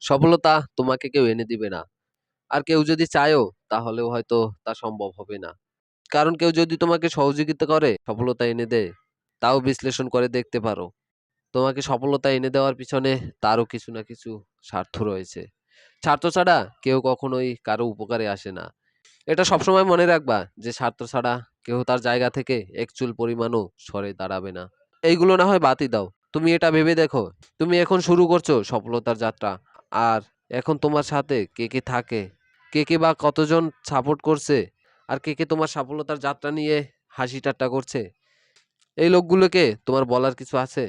সফলতা তোমাকে কেউ এনে দিবে না। আর কেউ যদি চায়ও তাহলেও হয়তো তা সম্ভব হবে না। কারণ কেউ যদি তোমাকে সহযোগিতা করে সফলতা এনে দেয়, তাও বিশ্লেষণ করে দেখতে পারো। তোমাকে সফলতা এনে দেওয়ার পিছনে তারও কিছু না কিছু স্বার্থ রয়েছে। স্বার্থ ছাড়া কেউ কখনোই কারো উপকারে আসে না। এটা সবসময় মনে রাখবা যে স্বার্থ ছাড়া কেউ তার জায়গা থেকে এক চুল পরিমাণও সরে দাঁড়াবে না। এইগুলো না হয় বাদই দাও। তুমি এটা ভেবে দেখো, তুমি এখন শুরু করছো সফলতার যাত্রা। আর এখন তোমার সাথে কে কে থাকে, কে কে বা কতজন সাপোর্ট করছে, আর কে কে তোমার সফলতার যাত্রা নিয়ে হাসি ঠাট্টা করছে, এই লোকগুলোকে তোমার বলার কিছু আছে?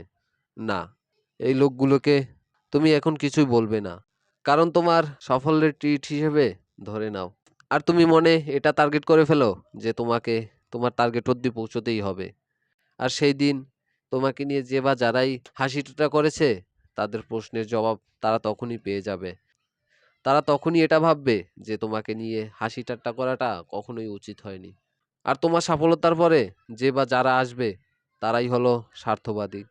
না, এই লোকগুলোকে তুমি এখন কিছুই বলবে না। কারণ তোমার সাফল্যের ট্রিট হিসেবে ধরে নাও। আর তুমি মনে এটা টার্গেট করে ফেলো যে তোমাকে তোমার টার্গেট অব্দি পৌঁছতেই হবে। আর সেই দিন তোমাকে নিয়ে যে বা যারাই হাসি ঠাট্টা করেছে, তাদের প্রশ্নের জবাব তারা তখনই পেয়ে যাবে। তারা তখনই এটা ভাববে যে তোমাকে নিয়ে হাসি ঠাট্টা করাটা কখনোই উচিত হয়নি। আর তোমার সফলতার পরে যে বা যারা আসবে, তারাই হলো স্বার্থবাদী।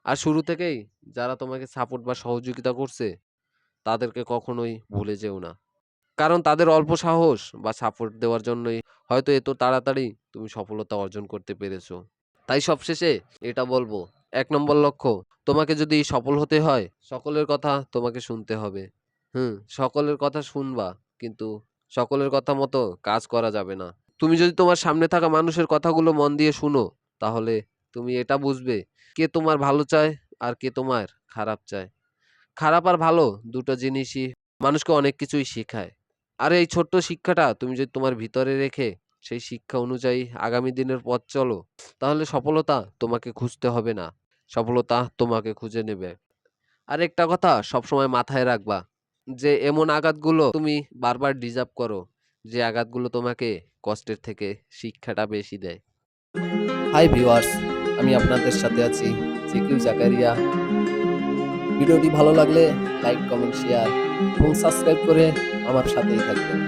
আর শুরু থেকেই যারা তোমাকে সাপোর্ট বা সহযোগিতা করছে, তাদেরকে কখনোই ভুলে যেও না। কারণ তাদের অল্প সাহস বা সাপোর্ট দেওয়ার জন্যই হয়তো এত তাড়াতাড়ি তুমি সফলতা অর্জন করতে পেরেছো। তাই সবশেষে এটা বলবো, ১ নম্বর লক্ষ্য, তোমাকে যদি সফল হতে হয় সকলের কথা তোমাকে শুনতে হবে। সকলের কথা শুনবা, কিন্তু সকলের কথা মতো কাজ করা যাবে না। তুমি যদি তোমার সামনে থাকা মানুষের কথাগুলো মন দিয়ে শুনো, তাহলে তুমি এটা বুঝবে কে তোমার ভালো চায় আর কে তোমার খারাপ চায়। খারাপ আর ভালো দুটো জিনিসই মানুষকে অনেক কিছুই শেখায়। আর এই ছোট্ট শিক্ষাটা তুমি যদি তোমার ভিতরে রেখে সেই শিক্ষা অনুযায়ী আগামী দিনের পথ চলো, তাহলে সফলতা তোমাকে খুঁজতে হবে না, সফলতা তোমাকে খুঁজে নেবে। আর একটা কথা সবসময় মাথায় রাখবা, যে এমন আঘাতগুলো তুমি বারবার ডিজার্ভ করো, যে আঘাতগুলো তোমাকে কষ্টের থেকে শিক্ষাটা বেশি দেয়। হাই ভিউয়ার্স, আমি আপনাদের সাথে আছি জিকিউ জাকারিয়া। ভিডিওটি ভালো লাগলে লাইক, কমেন্ট, শেয়ার এবং সাবস্ক্রাইব করে আমার সাথেই থাকবেন।